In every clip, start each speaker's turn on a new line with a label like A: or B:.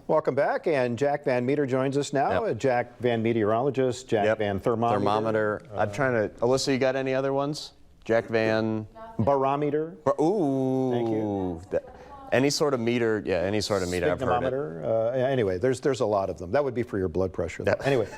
A: Welcome back, and Jack Van Meter joins us now.
B: Yep.
A: Jack Van Meteorologist, Jack Van Thermometer.
B: Thermometer. I'm trying to. Alyssa, you got any other ones? Jack Van.
A: Barometer.
B: Ooh.
A: Thank you.
B: Any sort of meter, yeah, any sort of meter. I've heard it.
A: Anyway, there's a lot of them. That would be for your blood pressure. Though. Anyway.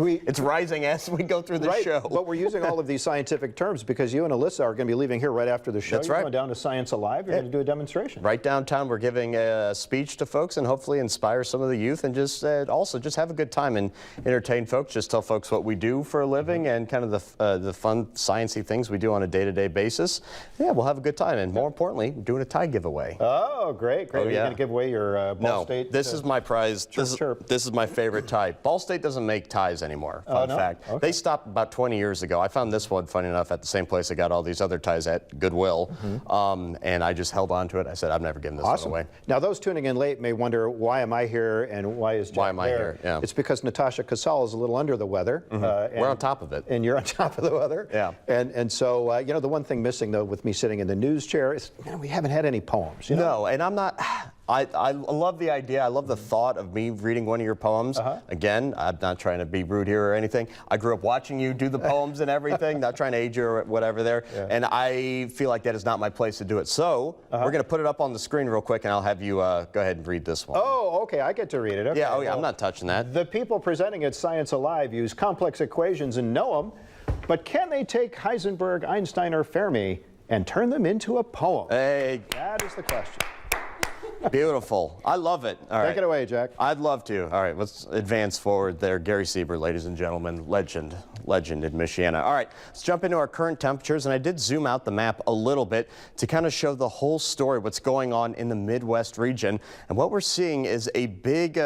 B: It's rising as we go through the show.
A: But we're using all of these scientific terms because you and Alyssa are going to be leaving here right after the show.
B: That's
A: You're
B: right.
A: going down to Science Alive. You're going to do a demonstration.
B: Right downtown, we're giving a speech to folks and hopefully inspire some of the youth and just also just have a good time and entertain folks. Just tell folks what we do for a living and kind of the fun, sciencey things we do on a day-to-day basis. Yeah, we'll have a good time, and more importantly, we're doing a tie giveaway.
A: Oh, great, great.
B: Oh,
A: Are you going to give away your Ball State?
B: No, this is my prize.
A: Chirp.
B: This is my favorite tie. Ball State doesn't make ties anymore. Fun fact.
A: Okay.
B: They stopped about 20 years ago. I found this one, funny enough, at the same place I got all these other ties at, Goodwill. And I just held on to it. I said, I'm never giving this one away.
A: Now, those tuning in late may wonder, why am I here and why is Jack
B: Why am I here? Yeah.
A: It's because Natasha Casal is a little under the weather.
B: We're on top of it.
A: And you're on top of the weather.
B: Yeah.
A: And so, you know, the one thing missing, though, with me sitting in the news chair is, man, we haven't had any poems. You know?
B: No, and I'm not. I love the idea. I love the thought of me reading one of your poems. Again, I'm not trying to be rude here or anything. I grew up watching you do the poems and everything, not trying to age you or whatever there. Yeah. And I feel like that is not my place to do it. So we're going to put it up on the screen real quick, and I'll have you go ahead and read this one.
A: Oh, okay. I get to read it. Okay.
B: Yeah, I'm not touching that.
A: The people presenting at Science Alive use complex equations and know them, but can they take Heisenberg, Einstein, or Fermi and turn them into a poem?
B: Hey.
A: That is the question.
B: Beautiful. I love it. All right.
A: Take it away, Jack.
B: I'd love to. All right, let's advance forward there. Gary Sieber, ladies and gentlemen, legend in Michiana. All right, let's jump into our current temperatures, and I did zoom out the map a little bit to kind of show the whole story, what's going on in the Midwest region. And what we're seeing is a big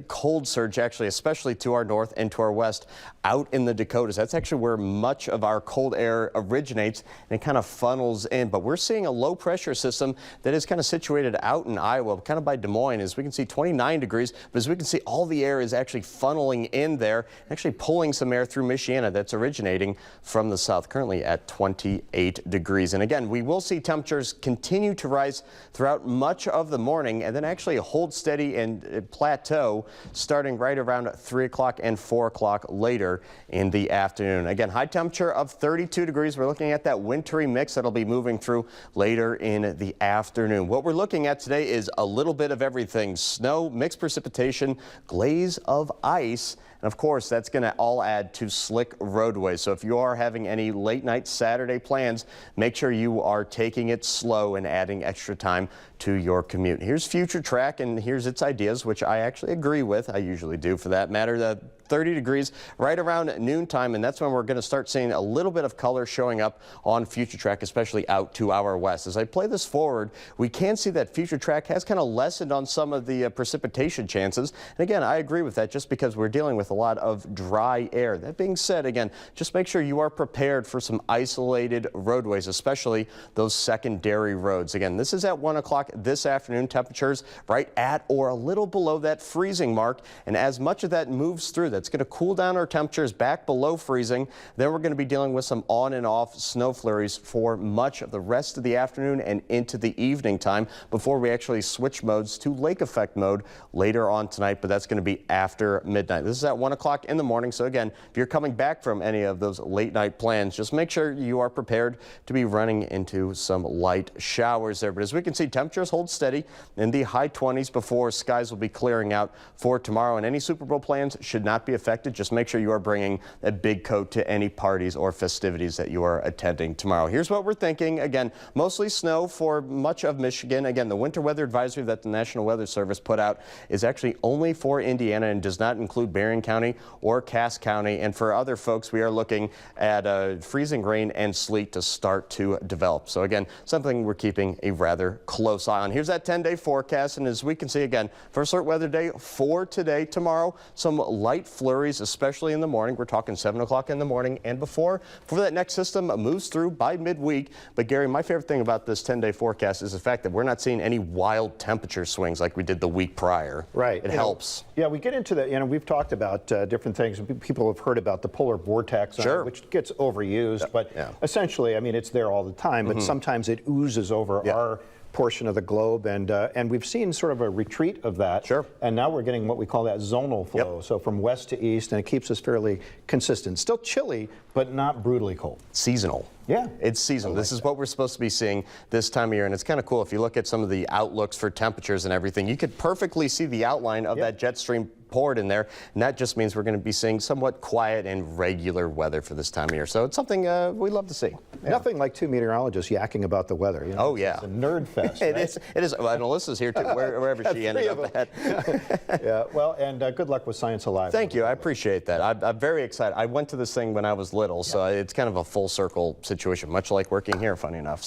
B: cold surge, actually, especially to our north and to our west, out in the Dakotas. That's actually where much of our cold air originates, and it kind of funnels in. But we're seeing a low pressure system that is kind of situated out in Iowa, kind of by Des Moines. As we can see, 29 degrees, but as we can see, all the air is actually funneling in there, actually pulling some air through Michiana that's originating from the south, currently at 28 degrees. And again, we will see temperatures continue to rise throughout much of the morning and then actually hold steady and plateau starting right around 3 o'clock and 4 o'clock later in the afternoon. Again, high temperature of 32 degrees. We're looking at that wintry mix that'll be moving through later in the afternoon. What we're looking at today is a little bit of everything: snow, mixed precipitation, glaze of ice, and of course that's going to all add to slick roadways. So if you are having any late night Saturday plans, make sure you are taking it slow and adding extra time to your commute. Here's Future Track, and here's its ideas, which I actually agree with. I usually do, for that matter. The 30 degrees right around noontime, and that's when we're going to start seeing a little bit of color showing up on Future Track, especially out to our west. As I play this forward, we can see that Future Track has kind of lessened on some of the precipitation chances. And again, I agree with that, just because we're dealing with a lot of dry air. That being said, again, just make sure you are prepared for some isolated roadways, especially those secondary roads. Again, this is at 1 o'clock this afternoon. Temperatures right at or a little below that freezing mark, and as much of that moves through, that's going to cool down our temperatures back below freezing. Then we're going to be dealing with some on and off snow flurries for much of the rest of the afternoon and into the evening time before we actually switch modes to lake effect mode later on tonight, but that's going to be after midnight. This is at 1 o'clock in the morning. So again, if you're coming back from any of those late night plans, just make sure you are prepared to be running into some light showers there. But as we can see, temperatures hold steady in the high 20s before skies will be clearing out for tomorrow, and any Super Bowl plans should not be affected. Just make sure you are bringing a big coat to any parties or festivities that you are attending tomorrow. Here's what we're thinking. Again, mostly snow for much of Michigan. Again, the winter weather advisory that the National Weather Service put out is actually only for Indiana and does not include Berrien County or Cass County. And for other folks, we are looking at freezing rain and sleet to start to develop. So again, something we're keeping a rather close eye on. Here's that 10-day forecast, and as we can see, again, first alert weather day for today. Tomorrow, some light flurries, especially in the morning. We're talking 7 o'clock in the morning and before that next system moves through by midweek. But Gary, my favorite thing about this 10-day forecast is the fact that we're not seeing any wild temperature swings like we did the week prior.
A: Right.
B: It helps.
A: Yeah, we get into that. You know, we've talked about different things. People have heard about the polar vortex,
B: sure,
A: which gets overused, but essentially, I mean, it's there all the time, but sometimes it oozes over our portion of the globe, and we've seen sort of a retreat of that.
B: Sure.
A: And now we're getting what we call that zonal flow,
B: Yep.
A: so from west to east, and it keeps us fairly consistent. Still chilly, but not brutally cold.
B: Seasonal.
A: Yeah.
B: It's seasonal. This is what we're supposed to be seeing this time of year, and it's kind of cool. If you look at some of the outlooks for temperatures and everything, you could perfectly see the outline of that jet stream poured in there, and that just means we're going to be seeing somewhat quiet and regular weather for this time of year. So it's something we love to see.
A: Nothing like two meteorologists yakking about the weather. You know,
B: Oh, yeah.
A: It's a nerd fest.
B: It
A: right?
B: is. It is. Well, and Alyssa's here too, wherever she ended up at.
A: Yeah, well, and good luck with Science Alive.
B: Thank you. I appreciate that. I'm very excited. I went to this thing when I was little, so it's kind of a full circle situation, much like working here, funny enough.